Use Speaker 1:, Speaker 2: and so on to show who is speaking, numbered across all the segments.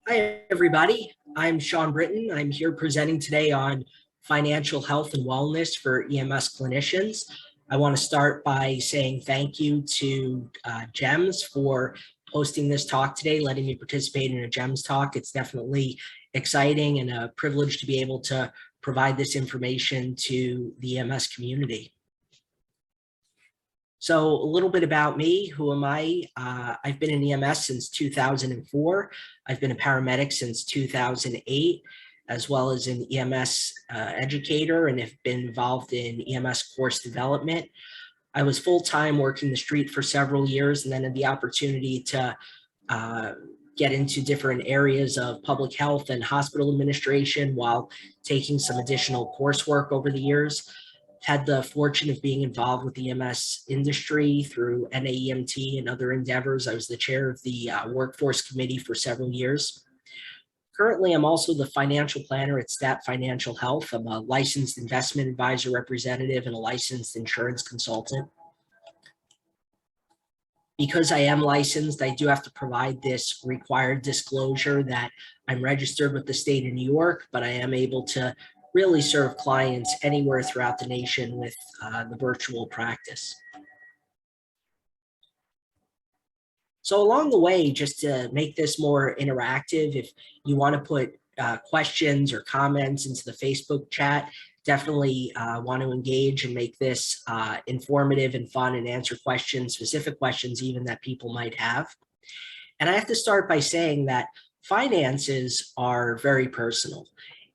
Speaker 1: Hi, everybody. I'm Sean Britton. I'm here presenting today on financial health and wellness for EMS clinicians. I want to start by saying thank you to JEMS for hosting this talk today, letting me participate in a JEMS talk. It's definitely exciting and a privilege to be able to provide this information to the EMS community. So a little bit about me, who am I? I've been in EMS since 2004. I've been a paramedic since 2008, as well as an EMS educator, and have been involved in EMS course development. I was full-time working the street for several years, and then had the opportunity to get into different areas of public health and hospital administration while taking some additional coursework over the years. Had the fortune of being involved with the EMS industry through NAEMT and other endeavors. I was the chair of the workforce committee for several years. Currently, I'm also the financial planner at Stat Financial Health. I'm a licensed investment advisor representative and a licensed insurance consultant. Because I am licensed, I do have to provide this required disclosure that I'm registered with the state of New York, but I am able to really serve clients anywhere throughout the nation with the virtual practice. So along the way, just to make this more interactive, if you want to put questions or comments into the Facebook chat, definitely want to engage and make this informative and fun and answer questions, specific questions even that people might have. And I have to start by saying that finances are very personal.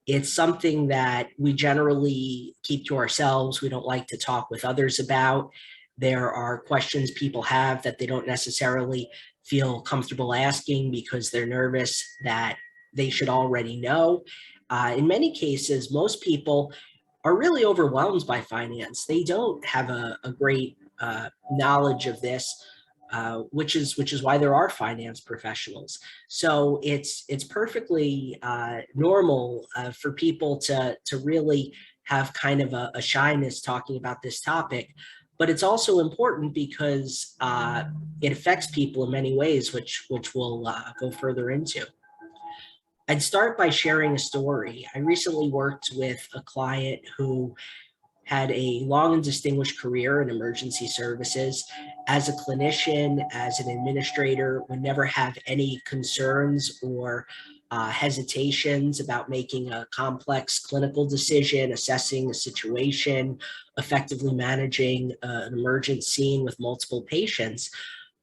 Speaker 1: It's something that we generally keep to ourselves. We don't like to talk with others about. There are questions people have that they don't necessarily feel comfortable asking because they're nervous that they should already know. In many cases, most people are really overwhelmed by finance. They don't have a great knowledge of this. Which is why there are finance professionals. So it's perfectly normal for people to really have kind of a shyness talking about this topic, but it's also important because it affects people in many ways, which we'll go further into. I'd start by sharing a story. I recently worked with a client who had a long and distinguished career in emergency services. As a clinician, as an administrator, would never have any concerns or hesitations about making a complex clinical decision, assessing a situation, effectively managing an emergent scene with multiple patients,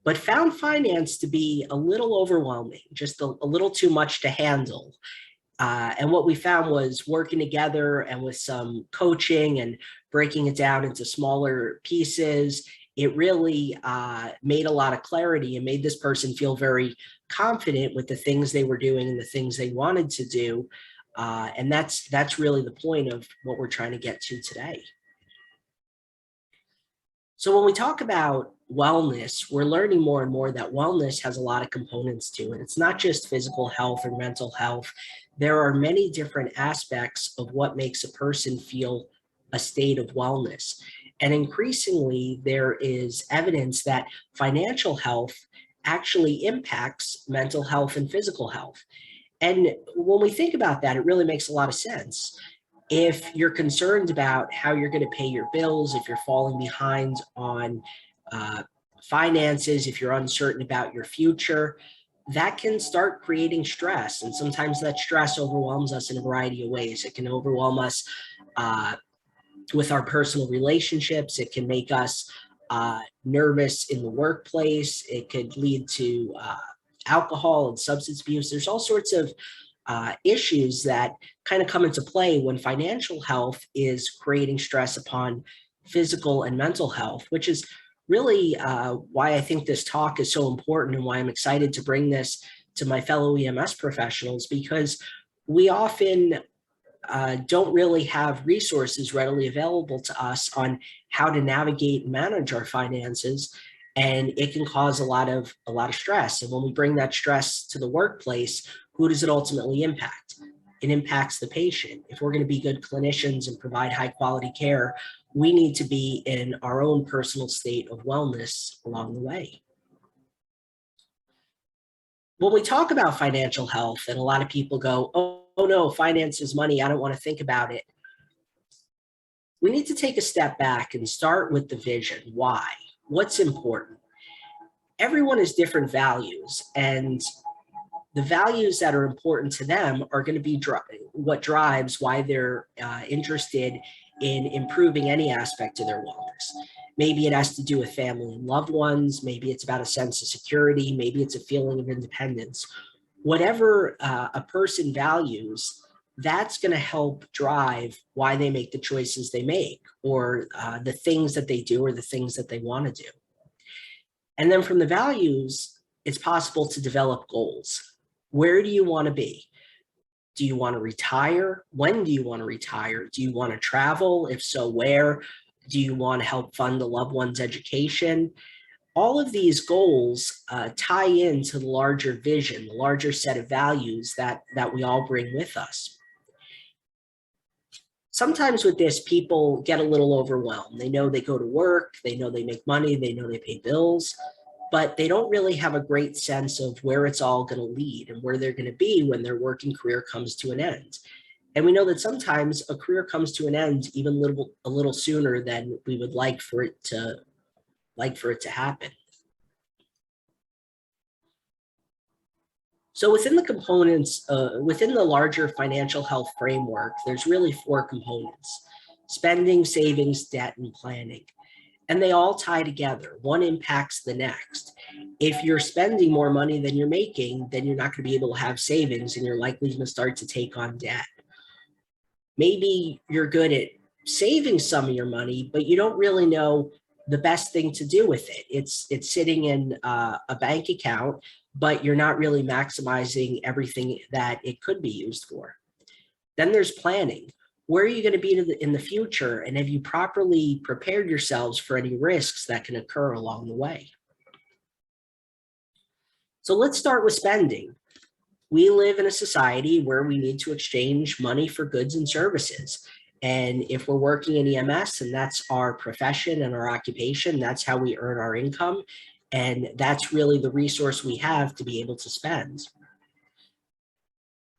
Speaker 1: but found finance to be a little overwhelming, just a little too much to handle. And what we found was working together and with some coaching and breaking it down into smaller pieces, it really made a lot of clarity and made this person feel very confident with the things they were doing and the things they wanted to do. And that's really the point of what we're trying to get to today. So when we talk about wellness, we're learning more and more that wellness has a lot of components to it. It's not just physical health or mental health. There are many different aspects of what makes a person feel a state of wellness. And increasingly, there is evidence that financial health actually impacts mental health and physical health. And when we think about that, it really makes a lot of sense. If you're concerned about how you're going to pay your bills, if you're falling behind on finances, if you're uncertain about your future, that can start creating stress. And sometimes that stress overwhelms us in a variety of ways. It can overwhelm us with our personal relationships. It can make us nervous in the workplace. It could lead to alcohol and substance abuse. There's all sorts of issues that kind of come into play when financial health is creating stress upon physical and mental health, which is really why I think this talk is so important and why I'm excited to bring this to my fellow EMS professionals, because we often don't really have resources readily available to us on how to navigate and manage our finances. And it can cause a lot of stress. And when we bring that stress to the workplace, who does it ultimately impact? It impacts the patient. If we're going to be good clinicians and provide high quality care, we need to be in our own personal state of wellness along the way. When we talk about financial health, and a lot of people go, oh no, finance is money, I don't want to think about it. We need to take a step back and start with the vision. Why? What's important? Everyone has different values, and the values that are important to them are going to be what drives why they're interested in improving any aspect of their wellness. Maybe it has to do with family and loved ones. Maybe it's about a sense of security. Maybe it's a feeling of independence. Whatever a person values, that's going to help drive why they make the choices they make, or the things that they do, or the things that they want to do. And then from the values, it's possible to develop goals. Where do you want to be? Do you want to retire? When do you want to retire? Do you want to travel? If so, where? Do you want to help fund a loved one's education? All of these goals tie into the larger vision, the larger set of values that we all bring with us. Sometimes with this, people get a little overwhelmed. They know they go to work, they know they make money, they know they pay bills, but they don't really have a great sense of where it's all going to lead and where they're going to be when their working career comes to an end. And we know that sometimes a career comes to an end even a little sooner than we would like for it to happen. So within the components, within the larger financial health framework, there's really 4 components: spending, savings, debt, and planning. And they all tie together. One impacts the next. If you're spending more money than you're making, then you're not going to be able to have savings, and you're likely going to start to take on debt. Maybe you're good at saving some of your money, but you don't really know the best thing to do with it. It's sitting in a bank account, but you're not really maximizing everything that it could be used for. Then there's planning. Where are you going to be in the future? And have you properly prepared yourselves for any risks that can occur along the way? So let's start with spending. We live in a society where we need to exchange money for goods and services. And if we're working in EMS and that's our profession and our occupation, that's how we earn our income. And that's really the resource we have to be able to spend.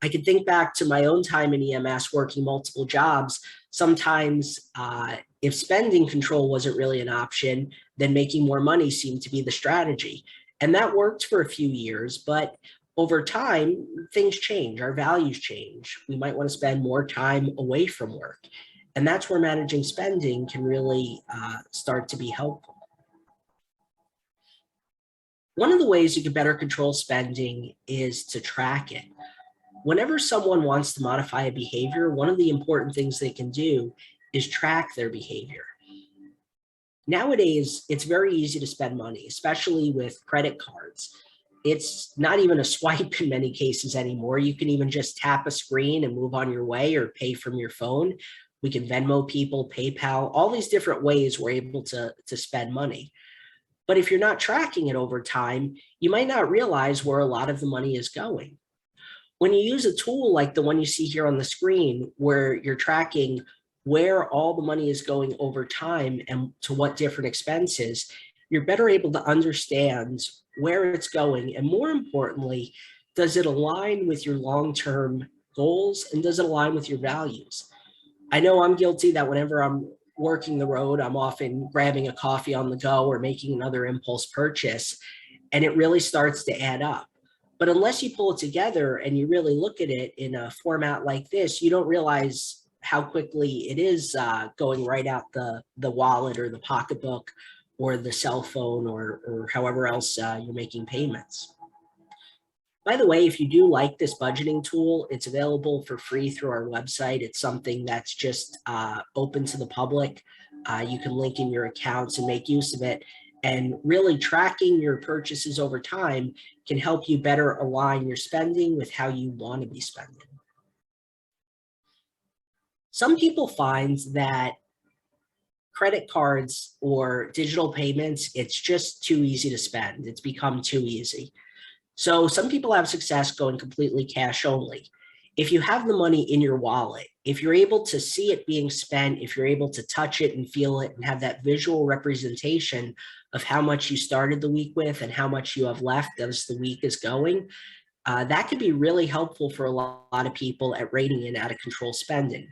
Speaker 1: I can think back to my own time in EMS working multiple jobs. Sometimes if spending control wasn't really an option, then making more money seemed to be the strategy. And that worked for a few years, but over time, things change, our values change. We might want to spend more time away from work. And that's where managing spending can really start to be helpful. One of the ways you can better control spending is to track it. Whenever someone wants to modify a behavior, one of the important things they can do is track their behavior. Nowadays, it's very easy to spend money, especially with credit cards. It's not even a swipe in many cases anymore. You can even just tap a screen and move on your way, or pay from your phone. We can Venmo people, PayPal, all these different ways we're able to spend money. But if you're not tracking it over time, you might not realize where a lot of the money is going. When you use a tool like the one you see here on the screen, where you're tracking where all the money is going over time and to what different expenses, you're better able to understand where it's going. And more importantly, does it align with your long-term goals, and does it align with your values? I know I'm guilty that whenever I'm working the road, I'm often grabbing a coffee on the go or making another impulse purchase, and it really starts to add up. But unless you pull it together and you really look at it in a format like this, you don't realize how quickly it is going right out the wallet or the pocketbook or the cell phone, or however else you're making payments. By the way, if you do like this budgeting tool, it's available for free through our website. It's something that's just open to the public. You can link in your accounts and make use of it. And really tracking your purchases over time can help you better align your spending with how you want to be spending. Some people find that credit cards or digital payments, it's just too easy to spend. It's become too easy. So some people have success going completely cash only. If you have the money in your wallet, if you're able to see it being spent, if you're able to touch it and feel it and have that visual representation of how much you started the week with and how much you have left as the week is going. That could be really helpful for a lot of people at reining in out of control spending.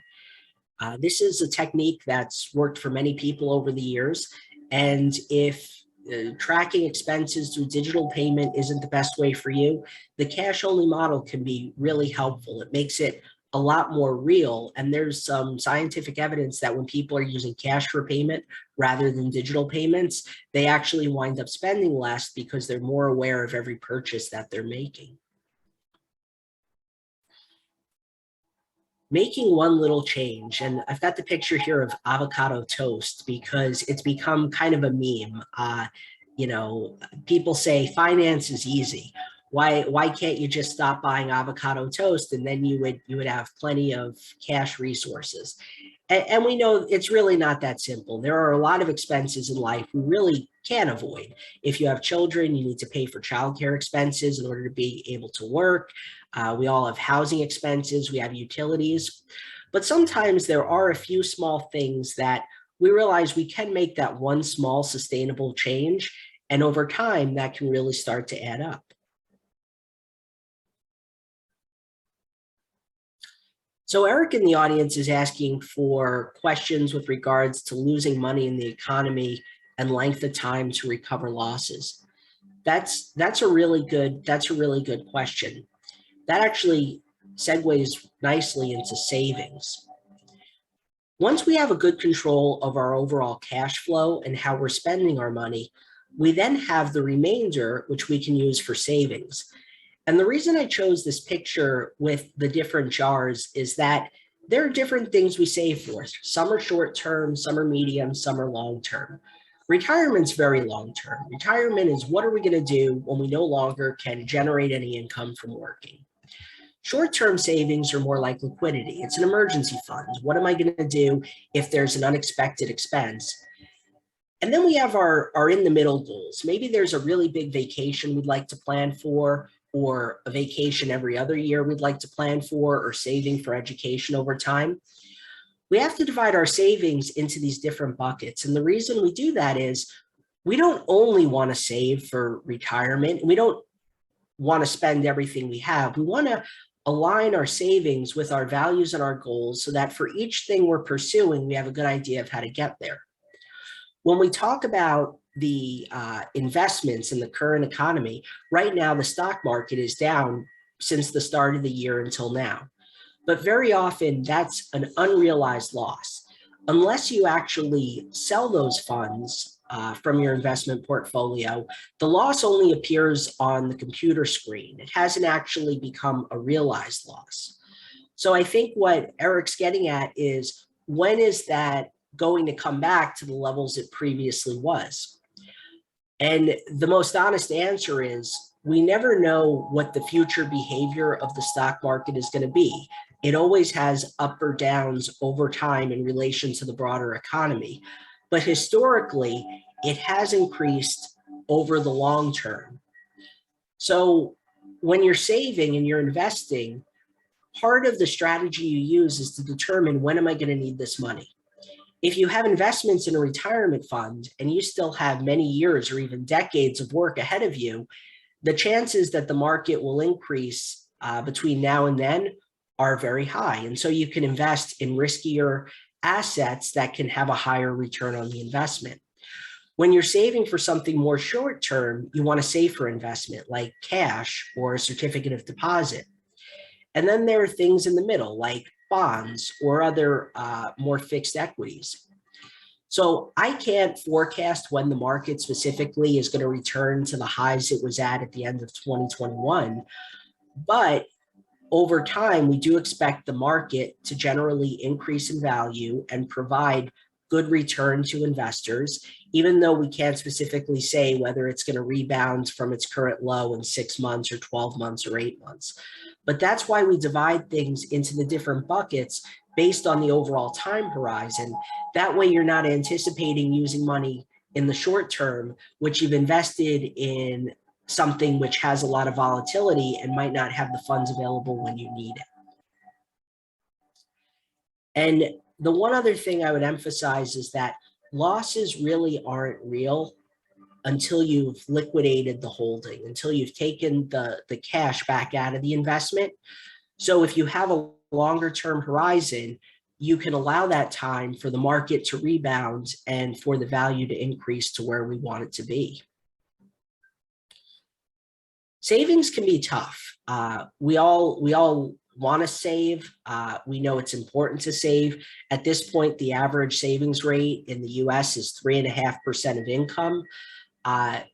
Speaker 1: This is a technique that's worked for many people over the years. And if tracking expenses through digital payment isn't the best way for you, the cash only model can be really helpful. It makes it a lot more real. And there's some scientific evidence that when people are using cash for payment rather than digital payments, they actually wind up spending less because they're more aware of every purchase that they're making. Making one little change, and I've got the picture here of avocado toast because it's become kind of a meme. People say finance is easy. Why can't you just stop buying avocado toast and then you would have plenty of cash resources? And we know it's really not that simple. There are a lot of expenses in life we really can't avoid. If you have children, you need to pay for childcare expenses in order to be able to work. We all have housing expenses, we have utilities. But sometimes there are a few small things that we realize we can make that one small sustainable change. And over time, that can really start to add up. So Eric in the audience is asking for questions with regards to losing money in the economy and length of time to recover losses. That's a really good question. That actually segues nicely into savings. Once we have a good control of our overall cash flow and how we're spending our money, we then have the remainder, which we can use for savings. And the reason I chose this picture with the different jars is that there are different things we save for. Some are short term, some are medium, some are long term. Retirement's very long term. Retirement is what are we going to do when we no longer can generate any income from working. Short-term savings are more like liquidity. It's an emergency fund. What am I going to do if there's an unexpected expense? And then we have our in-the-middle goals. Maybe there's a really big vacation we'd like to plan for, or a vacation every other year we'd like to plan for, or saving for education over time. We have to divide our savings into these different buckets. And the reason we do that is we don't only want to save for retirement. We don't want to spend everything we have. We want to align our savings with our values and our goals so that for each thing we're pursuing, we have a good idea of how to get there. When we talk about the investments in the current economy, right now the stock market is down since the start of the year until now. But very often that's an unrealized loss. Unless you actually sell those funds from your investment portfolio, the loss only appears on the computer screen. It hasn't actually become a realized loss. So I think what Eric's getting at is, when is that going to come back to the levels it previously was? And the most honest answer is, we never know what the future behavior of the stock market is going to be. It always has up or downs over time in relation to the broader economy. But historically, it has increased over the long term. So when you're saving and you're investing, part of the strategy you use is to determine, when am I going to need this money? If you have investments in a retirement fund and you still have many years or even decades of work ahead of you, the chances that the market will increase between now and then are very high. And so you can invest in riskier assets that can have a higher return on the investment. When you're saving for something more short term, you want a safer investment like cash or a certificate of deposit. And then there are things in the middle like bonds or other more fixed equities. So I can't forecast when the market specifically is going to return to the highs it was at the end of 2021, but over time, we do expect the market to generally increase in value and provide good return to investors, even though we can't specifically say whether it's going to rebound from its current low in 6 months or 12 months or 8 months. But that's why we divide things into the different buckets based on the overall time horizon. That way you're not anticipating using money in the short term, which you've invested in something which has a lot of volatility and might not have the funds available when you need it. And the one other thing I would emphasize is that losses really aren't real. until you've liquidated the holding, until you've taken the cash back out of the investment. So if you have a longer term horizon, you can allow that time for the market to rebound and for the value to increase to where we want it to be. Savings can be tough. We all want to save. We know it's important to save. At this point, the average savings rate in the US is 3.5% of income.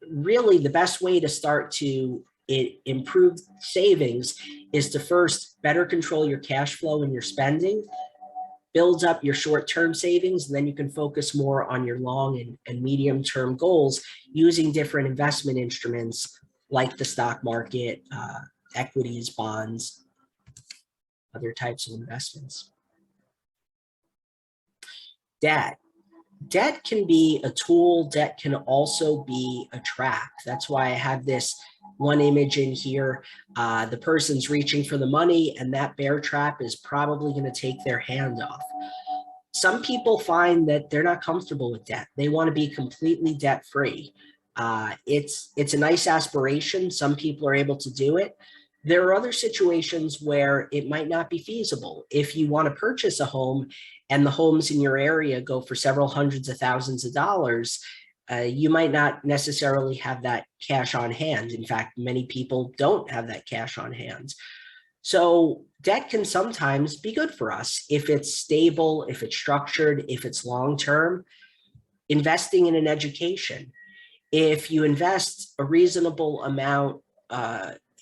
Speaker 1: Really, the best way to start to improve savings is to first better control your cash flow and your spending, build up your short-term savings, and then you can focus more on your long and medium-term goals using different investment instruments like the stock market, equities, bonds, other types of investments. Debt. Debt can be a tool. Debt can also be a trap. That's why I have this one image in here. The person's reaching for the money, and that bear trap is probably going to take their hand off. Some people find that they're not comfortable with debt. They want to be completely debt-free. It's a nice aspiration. Some people are able to do it. There are other situations where it might not be feasible. If you want to purchase a home and the homes in your area go for several hundreds of thousands of dollars, you might not necessarily have that cash on hand. In fact, many people don't have that cash on hand. So debt can sometimes be good for us if it's stable, if it's structured, if it's long-term. Investing in an education. If you invest a reasonable amount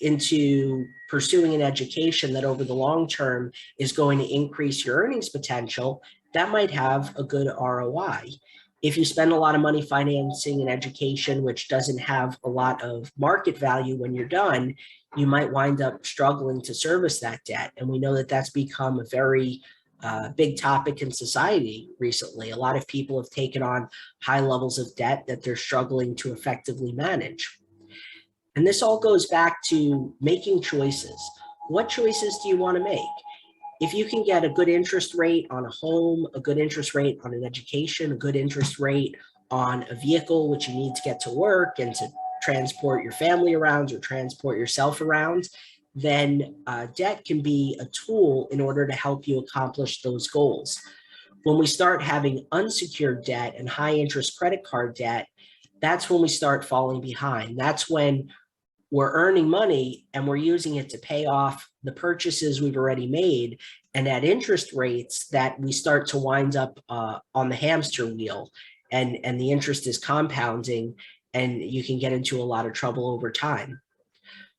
Speaker 1: into pursuing an education that over the long term is going to increase your earnings potential, that might have a good ROI. If you spend a lot of money financing an education which doesn't have a lot of market value when you're done, you might wind up struggling to service that debt. And we know that that's become a very big topic in society recently. A lot of people have taken on high levels of debt that they're struggling to effectively manage. And this all goes back to making choices. What choices do you want to make? If you can get a good interest rate on a home, a good interest rate on an education, a good interest rate on a vehicle which you need to get to work and to transport your family around or transport yourself around, then debt can be a tool in order to help you accomplish those goals. When we start having unsecured debt and high interest credit card debt, that's when we start falling behind. That's when we're earning money and we're using it to pay off the purchases we've already made, and at interest rates that we start to wind up on the hamster wheel, and the interest is compounding, and you can get into a lot of trouble over time.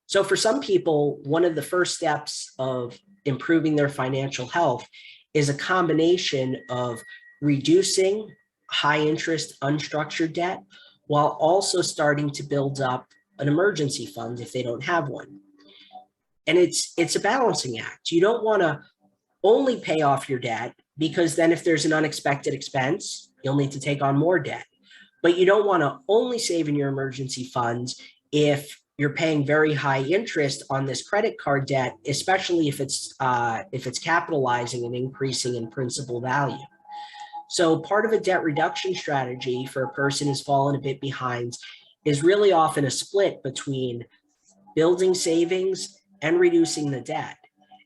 Speaker 1: So for some people, one of the first steps of improving their financial health is a combination of reducing high interest unstructured debt while also starting to build up an emergency fund if they don't have one. And it's a balancing act. You don't want to only pay off your debt, because then if there's an unexpected expense, you'll need to take on more debt. But you don't want to only save in your emergency funds if you're paying very high interest on this credit card debt, especially if it's capitalizing and increasing in principal value. So part of a debt reduction strategy for a person who's fallen a bit behind is really often a split between building savings and reducing the debt,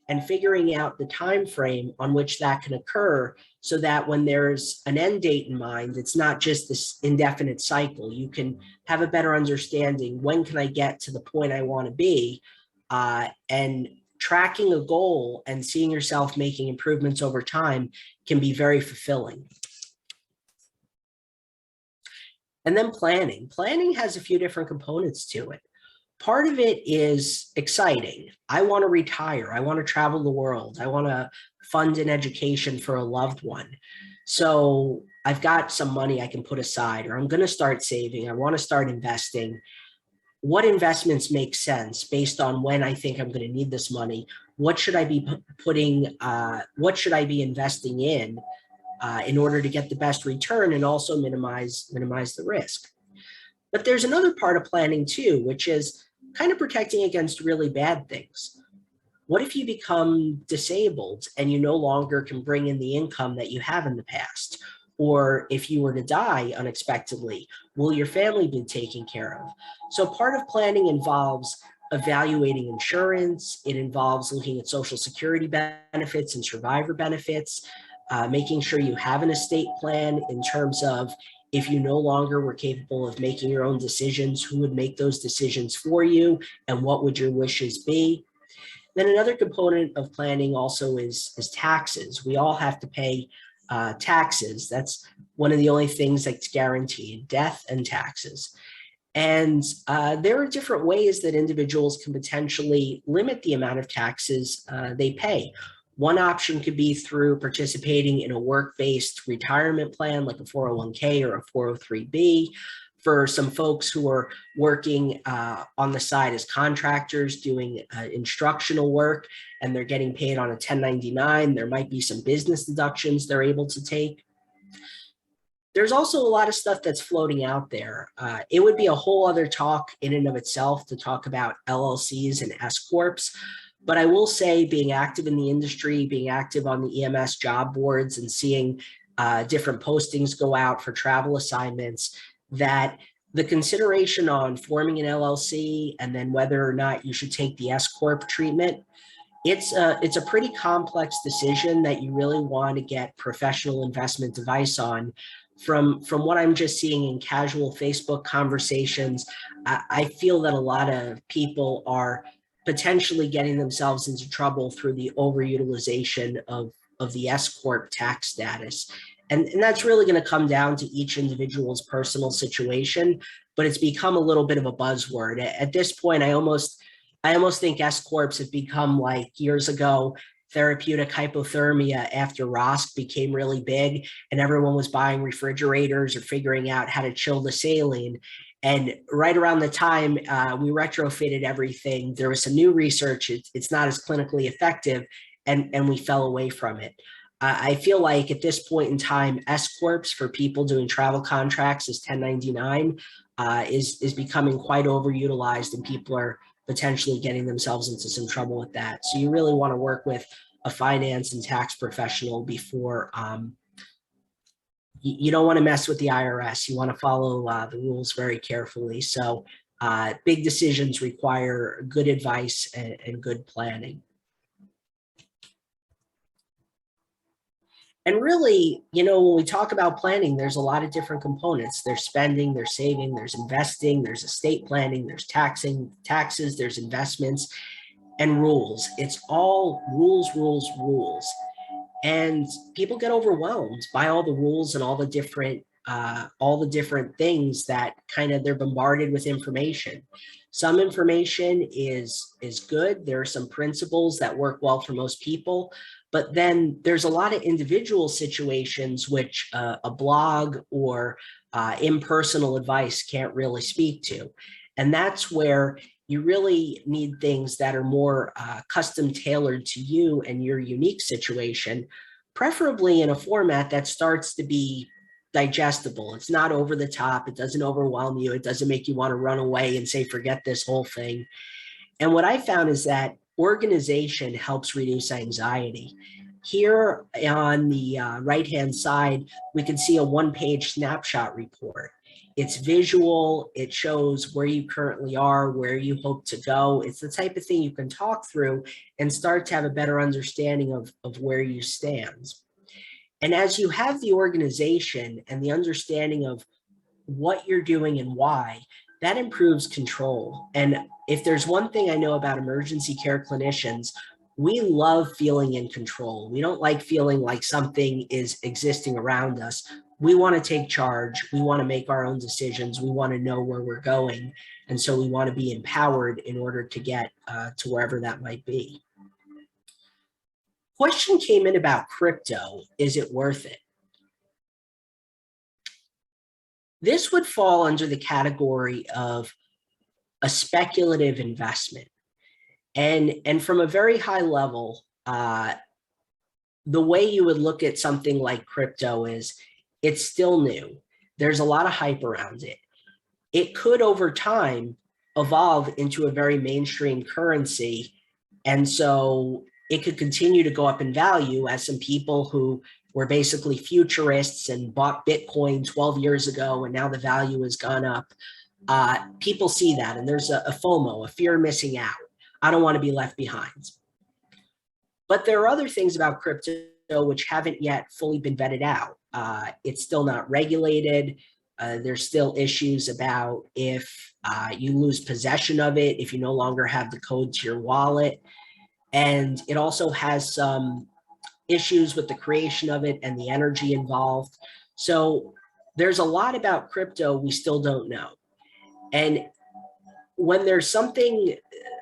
Speaker 1: and figuring out the time frame on which that can occur, so that when there's an end date in mind, it's not just this indefinite cycle. You can have a better understanding, when can I get to the point I want to be, and tracking a goal and seeing yourself making improvements over time can be very fulfilling. And then planning. Planning has a few different components to it. Part of it is exciting. I want to retire. I want to travel the world. I want to fund an education for a loved one. So I've got some money I can put aside, or I'm going to start saving. I want to start investing. What investments make sense based on when I think I'm going to need this money? What should I be what should I be investing in order to get the best return and also minimize the risk? But there's another part of planning too, which is kind of protecting against really bad things. What if you become disabled and you no longer can bring in the income that you have in the past? Or if you were to die unexpectedly, will your family be taken care of? So part of planning involves evaluating insurance. It involves looking at Social Security benefits and survivor benefits, making sure you have an estate plan in terms of if you no longer were capable of making your own decisions, who would make those decisions for you, and what would your wishes be? Then another component of planning also is taxes. We all have to pay taxes. That's one of the only things that's guaranteed, death and taxes. And there are different ways that individuals can potentially limit the amount of taxes they pay. One option could be through participating in a work-based retirement plan like a 401k or a 403b. For some folks who are working on the side as contractors doing instructional work and they're getting paid on a 1099, there might be some business deductions they're able to take. There's also a lot of stuff that's floating out there. It would be a whole other talk in and of itself to talk about LLCs and S Corps. But I will say, being active in the industry, being active on the EMS job boards and seeing different postings go out for travel assignments, that the consideration on forming an LLC and then whether or not you should take the S Corp treatment, it's a pretty complex decision that you really want to get professional investment advice on. From what I'm just seeing in casual Facebook conversations, I feel that a lot of people are potentially getting themselves into trouble through the overutilization of the S Corp tax status. And that's really going to come down to each individual's personal situation, but it's become a little bit of a buzzword. At this point, I almost think S Corps have become like years ago, therapeutic hypothermia after ROSC became really big and everyone was buying refrigerators or figuring out how to chill the saline. And right around the time we retrofitted everything, there was some new research. It's not as clinically effective, and we fell away from it. I feel like at this point in time, S Corps for people doing travel contracts as 1099 is becoming quite overutilized, and people are potentially getting themselves into some trouble with that. So you really want to work with a finance and tax professional before you don't want to mess with the IRS. You want to follow the rules very carefully. So big decisions require good advice and good planning. And really, when we talk about planning, there's a lot of different components. There's spending, there's saving, there's investing, there's estate planning, there's taxes, there's investments, and rules. It's all rules, rules, rules. And people get overwhelmed by all the rules and all the different things that kind of they're bombarded with information. Some information is good. There are some principles that work well for most people, but then there's a lot of individual situations which a blog or impersonal advice can't really speak to. And that's where you really need things that are more custom tailored to you and your unique situation, preferably in a format that starts to be digestible. It's not over the top. It doesn't overwhelm you. It doesn't make you want to run away and say, forget this whole thing. And what I found is that organization helps reduce anxiety. Here on the right-hand side, we can see a one-page snapshot report. It's visual. It shows where you currently are, where you hope to go. It's the type of thing you can talk through and start to have a better understanding of where you stand. And as you have the organization and the understanding of what you're doing and why, that improves control. And if there's one thing I know about emergency care clinicians, we love feeling in control. We don't like feeling like something is existing around us. We want to take charge. We want to make our own decisions. We want to know where we're going. And so we want to be empowered in order to get to wherever that might be. Question came in about crypto. Is it worth it? This would fall under the category of a speculative investment. And from a very high level, the way you would look at something like crypto is it's still new. There's a lot of hype around it. It could over time evolve into a very mainstream currency. And so it could continue to go up in value as some people who were basically futurists and bought Bitcoin 12 years ago, and now the value has gone up. People see that, and there's a FOMO, a fear of missing out. I don't want to be left behind. But there are other things about crypto which haven't yet fully been vetted out. It's still not regulated. There's still issues about if you lose possession of it, if you no longer have the code to your wallet. And it also has some issues with the creation of it and the energy involved. So there's a lot about crypto we still don't know. And when there's something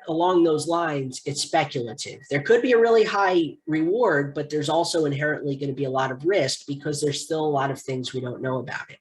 Speaker 1: along those lines, it's speculative. There could be a really high reward, but there's also inherently going to be a lot of risk because there's still a lot of things we don't know about it.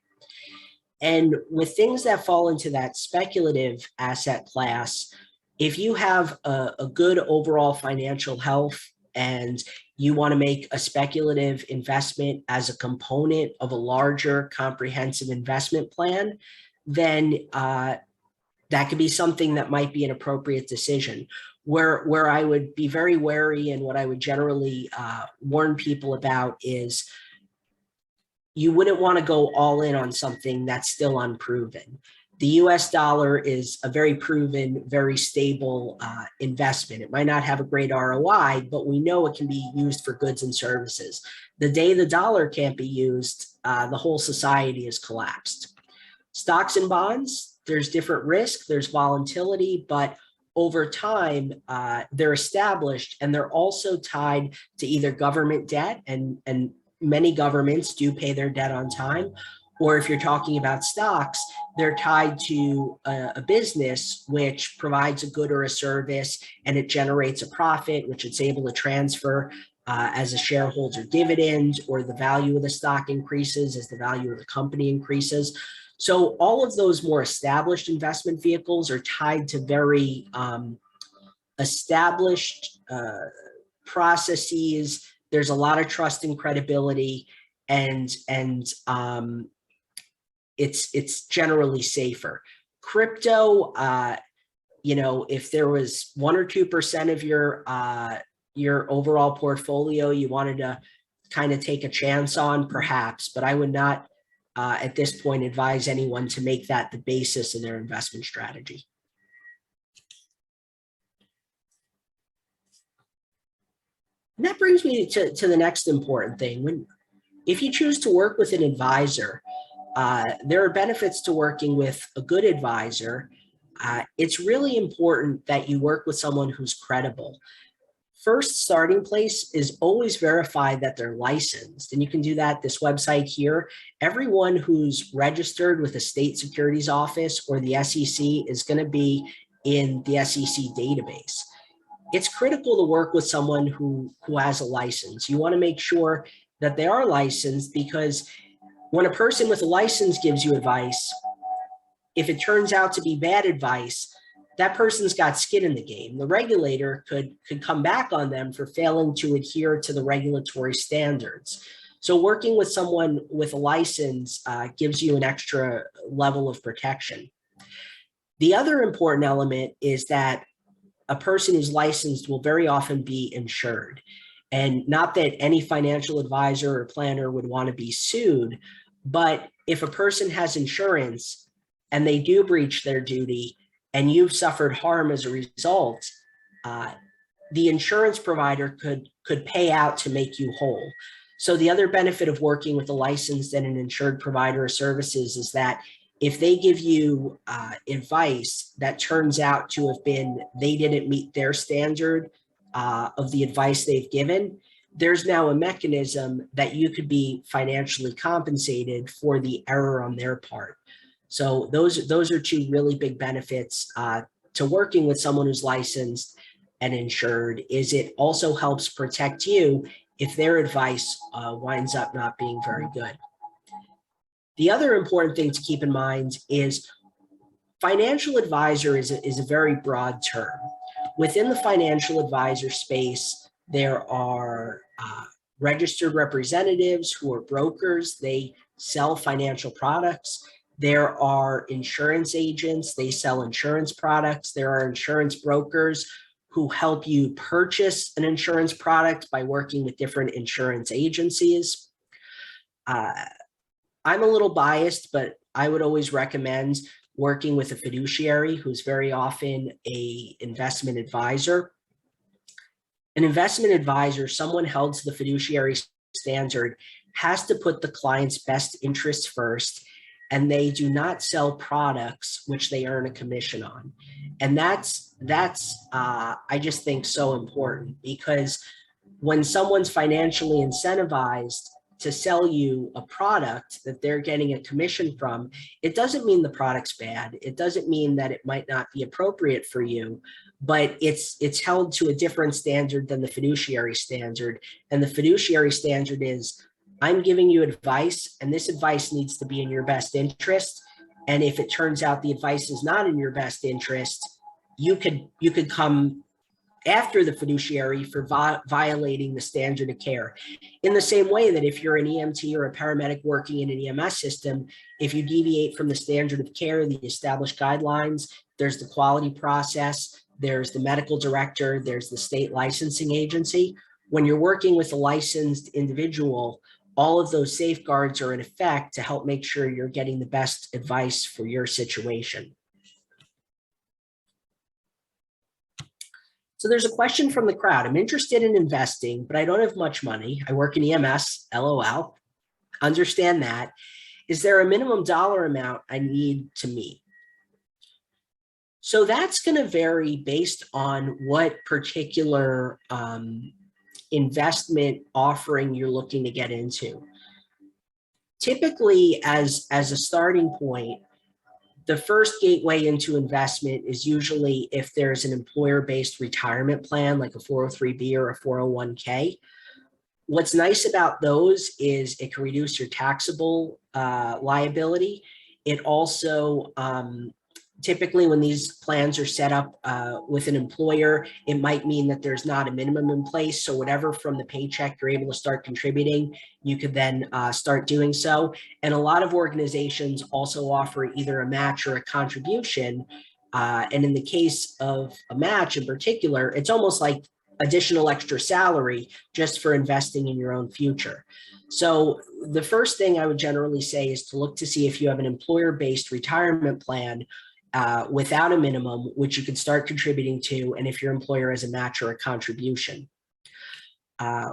Speaker 1: And with things that fall into that speculative asset class, if you have a good overall financial health and you want to make a speculative investment as a component of a larger comprehensive investment plan, then that could be something that might be an appropriate decision. Where I would be very wary, and what I would generally warn people about is you wouldn't want to go all in on something that's still unproven. The US dollar is a very proven, very stable investment. It might not have a great ROI, but we know it can be used for goods and services. The day the dollar can't be used, the whole society is collapsed. Stocks and bonds, there's different risk, there's volatility, but over time, they're established, and they're also tied to either government debt, and many governments do pay their debt on time, or if you're talking about stocks, they're tied to a business which provides a good or a service, and it generates a profit, which it's able to transfer as a shareholder dividend, or the value of the stock increases as the value of the company increases. So all of those more established investment vehicles are tied to very established processes. There's a lot of trust and credibility, and it's generally safer. Crypto, if there was 1 or 2% of your overall portfolio you wanted to kind of take a chance on, perhaps, but I would not at this point advise anyone to make that the basis of their investment strategy. And that brings me to the next important thing. If you choose to work with an advisor, there are benefits to working with a good advisor. It's really important that you work with someone who's credible. First starting place is always verify that they're licensed, and you can do that this website here. Everyone who's registered with a state securities office or the SEC is going to be in the SEC database. It's critical to work with someone who has a license. You want to make sure that they are licensed, because when a person with a license gives you advice, if it turns out to be bad advice, that person's got skin in the game. The regulator could come back on them for failing to adhere to the regulatory standards. So working with someone with a license gives you an extra level of protection. The other important element is that a person who's licensed will very often be insured. And not that any financial advisor or planner would want to be sued, but if a person has insurance and they do breach their duty, and you've suffered harm as a result, the insurance provider could pay out to make you whole. So the other benefit of working with a licensed and an insured provider of services is that if they give you advice that turns out to have been, they didn't meet their standard of the advice they've given, there's now a mechanism that you could be financially compensated for the error on their part. So those are two really big benefits to working with someone who's licensed and insured. Is it also helps protect you if their advice winds up not being very good. The other important thing to keep in mind is financial advisor is a very broad term. Within the financial advisor space, there are registered representatives who are brokers. They sell financial products. There are insurance agents, they sell insurance products. There are insurance brokers who help you purchase an insurance product by working with different insurance agencies. I'm a little biased, but I would always recommend working with a fiduciary who's very often a investment advisor. An investment advisor, someone held to the fiduciary standard, has to put the client's best interests first, and they do not sell products which they earn a commission on. And that's I just think so important, because when someone's financially incentivized to sell you a product that they're getting a commission from, it doesn't mean the product's bad. It doesn't mean that it might not be appropriate for you, but it's held to a different standard than the fiduciary standard. And the fiduciary standard is, I'm giving you advice, and this advice needs to be in your best interest. And if it turns out the advice is not in your best interest, you could come after the fiduciary for violating the standard of care. In the same way that if you're an EMT or a paramedic working in an EMS system, if you deviate from the standard of care, the established guidelines, there's the quality process, there's the medical director, there's the state licensing agency. When you're working with a licensed individual, all of those safeguards are in effect to help make sure you're getting the best advice for your situation. So there's a question from the crowd. I'm interested in investing, but I don't have much money. I work in EMS, LOL. Understand that. Is there a minimum dollar amount I need to meet? So that's going to vary based on what particular investment offering you're looking to get into. Typically, as a starting point, the first gateway into investment is usually if there's an employer-based retirement plan, like a 403B or a 401k. What's nice about those is it can reduce your taxable liability. It also, typically when these plans are set up with an employer, it might mean that there's not a minimum in place. So whatever from the paycheck you're able to start contributing, you could then start doing so. And a lot of organizations also offer either a match or a contribution. And in the case of a match in particular, it's almost like additional extra salary just for investing in your own future. So the first thing I would generally say is to look to see if you have an employer-based retirement plan without a minimum, which you can start contributing to, and if your employer has a match or a contribution.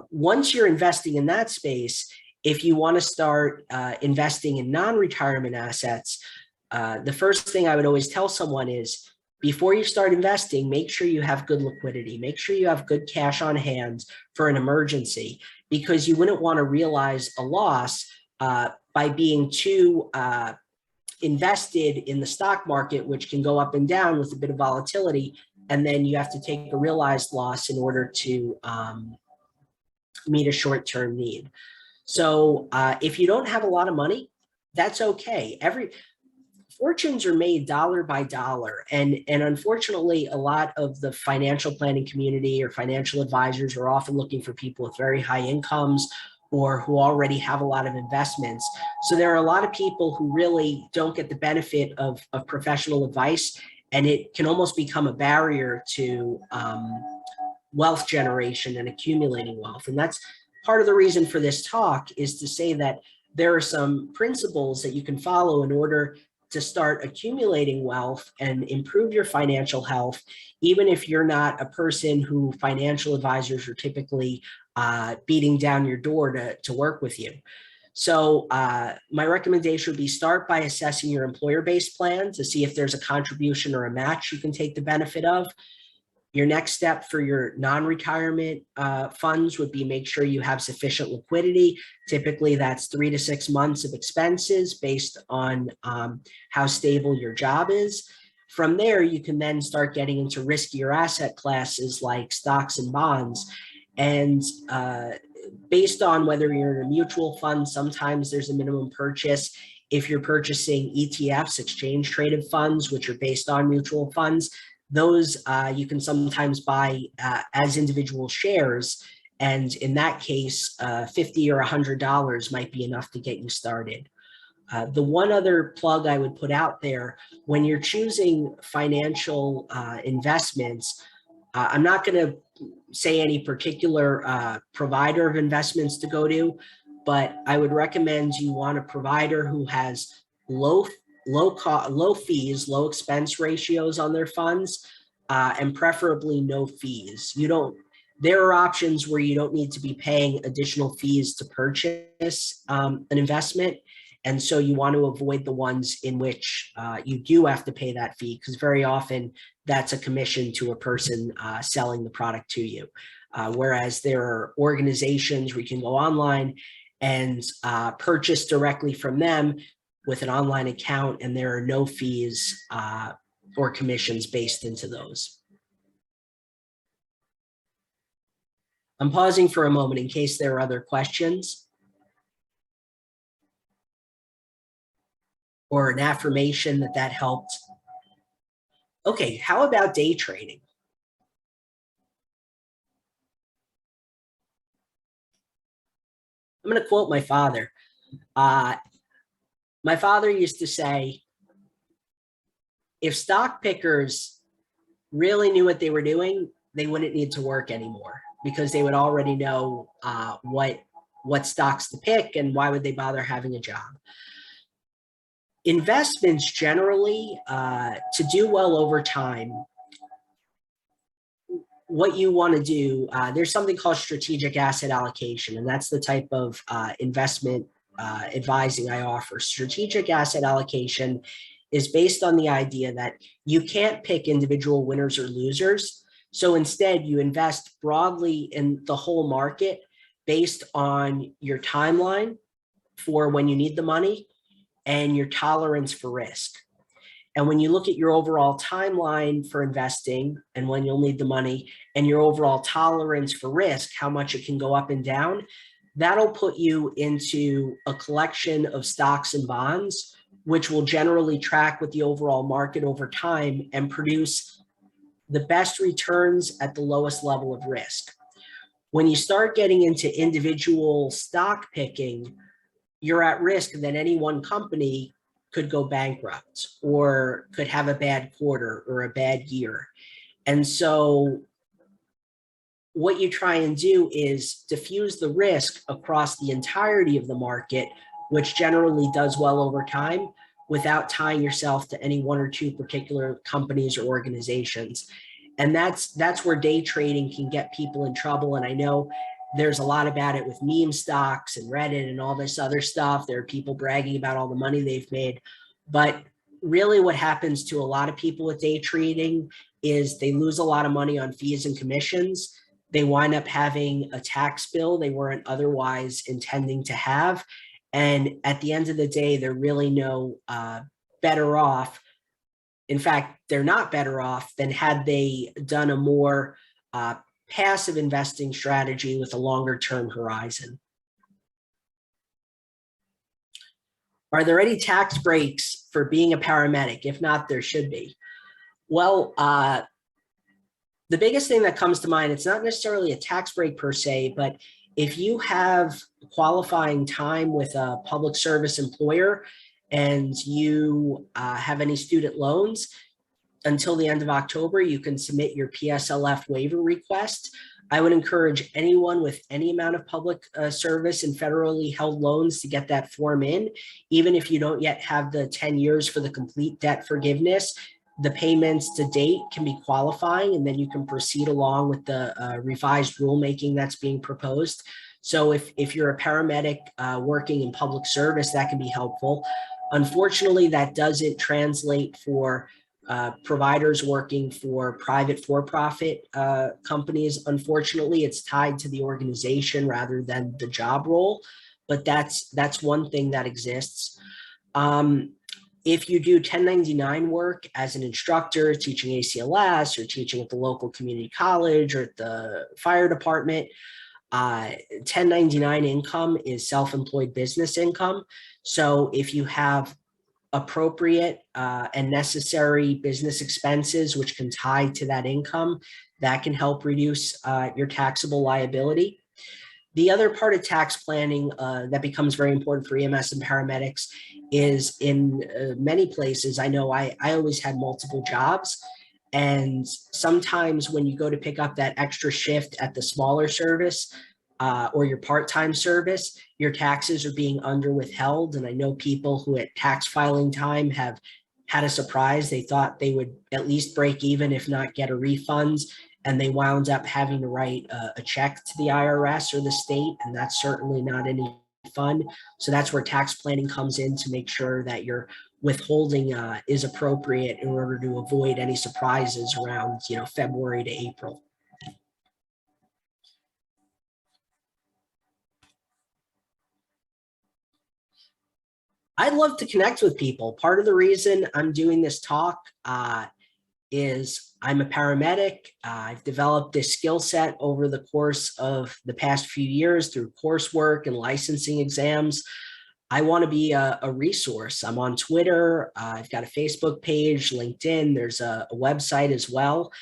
Speaker 1: Once you're investing in that space, if you want to start investing in non-retirement assets, the first thing I would always tell someone is, before you start investing, make sure you have good liquidity. Make sure you have good cash on hand for an emergency, because you wouldn't want to realize a loss by being too invested in the stock market, which can go up and down with a bit of volatility, and then you have to take a realized loss in order to meet a short-term need. So if you don't have a lot of money, that's okay. Fortunes are made dollar by dollar. And unfortunately, a lot of the financial planning community or financial advisors are often looking for people with very high incomes or who already have a lot of investments. So there are a lot of people who really don't get the benefit of professional advice, and it can almost become a barrier to wealth generation and accumulating wealth. And that's part of the reason for this talk, is to say that there are some principles that you can follow in order to start accumulating wealth and improve your financial health, even if you're not a person who financial advisors are typically beating down your door to work with you. So my recommendation would be, start by assessing your employer-based plan to see if there's a contribution or a match you can take the benefit of. Your next step for your non-retirement funds would be, make sure you have sufficient liquidity. Typically, that's 3 to 6 months of expenses based on how stable your job is. From there, you can then start getting into riskier asset classes like stocks and bonds. And based on whether you're in a mutual fund, sometimes there's a minimum purchase. If you're purchasing ETFs, exchange traded funds, which are based on mutual funds, those you can sometimes buy as individual shares. And in that case, $50 or $100 might be enough to get you started. The one other plug I would put out there, when you're choosing financial investments, I'm not going to say any particular provider of investments to go to, but I would recommend you want a provider who has low fees, low expense ratios on their funds, and preferably no fees. There are options where you don't need to be paying additional fees to purchase an investment. And so you want to avoid the ones in which you do have to pay that fee, because very often that's a commission to a person selling the product to you. Whereas there are organizations where you can go online and purchase directly from them with an online account, and there are no fees or commissions based into those. I'm pausing for a moment in case there are other questions or an affirmation that helped. Okay, how about day trading? I'm going to quote my father. My father used to say, if stock pickers really knew what they were doing, they wouldn't need to work anymore, because they would already know what stocks to pick, and why would they bother having a job? Investments generally, to do well over time, what you want to do, there's something called strategic asset allocation, and that's the type of investment advising I offer. Strategic asset allocation is based on the idea that you can't pick individual winners or losers. So instead, you invest broadly in the whole market based on your timeline for when you need the money and your tolerance for risk. And when you look at your overall timeline for investing and when you'll need the money, and your overall tolerance for risk, how much it can go up and down, that'll put you into a collection of stocks and bonds, which will generally track with the overall market over time and produce the best returns at the lowest level of risk. When you start getting into individual stock picking, you're at risk that any one company could go bankrupt or could have a bad quarter or a bad year. And so what you try and do is diffuse the risk across the entirety of the market, which generally does well over time, without tying yourself to any one or two particular companies or organizations. And that's where day trading can get people in trouble. And I know there's a lot about it with meme stocks and Reddit and all this other stuff. There are people bragging about all the money they've made. But really what happens to a lot of people with day trading is they lose a lot of money on fees and commissions. They wind up having a tax bill they weren't otherwise intending to have. And at the end of the day, they're really no better off. In fact, they're not better off than had they done a more passive investing strategy with a longer term horizon. Are there any tax breaks for being a paramedic? If not, there should be. Well, the biggest thing that comes to mind, it's not necessarily a tax break per se, but if you have qualifying time with a public service employer and you have any student loans, until the end of October, you can submit your PSLF waiver request. I would encourage anyone with any amount of public service and federally held loans to get that form in. Even if you don't yet have the 10 years for the complete debt forgiveness, the payments to date can be qualifying, and then you can proceed along with the revised rulemaking that's being proposed. So if you're a paramedic working in public service, that can be helpful. Unfortunately, that doesn't translate for providers working for private for-profit companies. Unfortunately, it's tied to the organization rather than the job role, but that's one thing that exists. If you do 1099 work as an instructor, teaching ACLS or teaching at the local community college or at the fire department, 1099 income is self-employed business income. So if you have appropriate and necessary business expenses, which can tie to that income, that can help reduce your taxable liability. The other part of tax planning that becomes very important for EMS and paramedics is in many places. I know I always had multiple jobs, and sometimes when you go to pick up that extra shift at the smaller service, or your part-time service, your taxes are being under withheld. And I know people who at tax filing time have had a surprise. They thought they would at least break even, if not get a refund, and they wound up having to write a check to the IRS or the state, and that's certainly not any fun. So that's where tax planning comes in, to make sure that your withholding is appropriate in order to avoid any surprises around, February to April. I'd love to connect with people. Part of the reason I'm doing this talk is I'm a paramedic. I've developed this skill set over the course of the past few years through coursework and licensing exams. I want to be a resource. I'm on Twitter. I've got a Facebook page, LinkedIn. There's a website as well.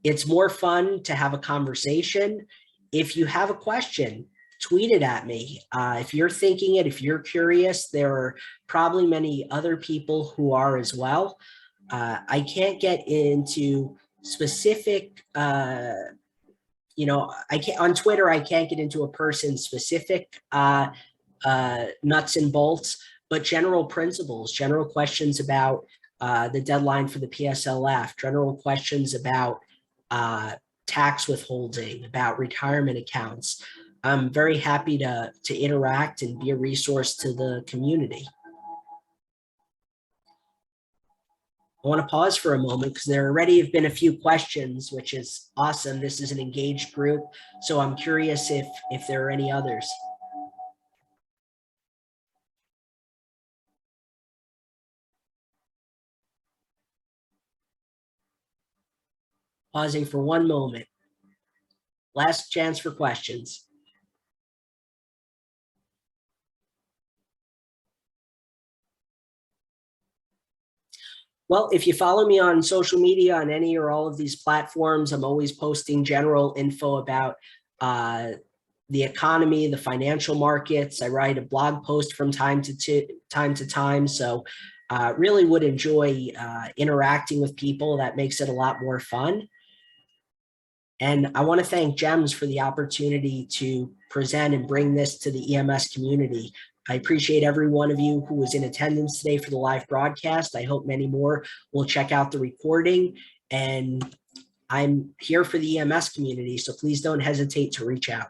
Speaker 1: It's more fun to have a conversation. If you have a question, tweet it at me. If you're thinking it, if you're curious, there are probably many other people who are as well. I can't get into specific, I can't, on Twitter, I can't get into a person specific nuts and bolts, but general principles, general questions about the deadline for the PSLF, general questions about tax withholding, about retirement accounts. I'm very happy to interact and be a resource to the community. I want to pause for a moment because there already have been a few questions, which is awesome. This is an engaged group, so I'm curious if there are any others. Pausing for one moment. Last chance for questions. Well, if you follow me on social media on any or all of these platforms, I'm always posting general info about the economy, the financial markets. I write a blog post from time to time. So really would enjoy interacting with people. That makes it a lot more fun. And I want to thank JEMS for the opportunity to present and bring this to the EMS community. I appreciate every one of you who was in attendance today for the live broadcast. I hope many more will check out the recording. And I'm here for the EMS community, so please don't hesitate to reach out.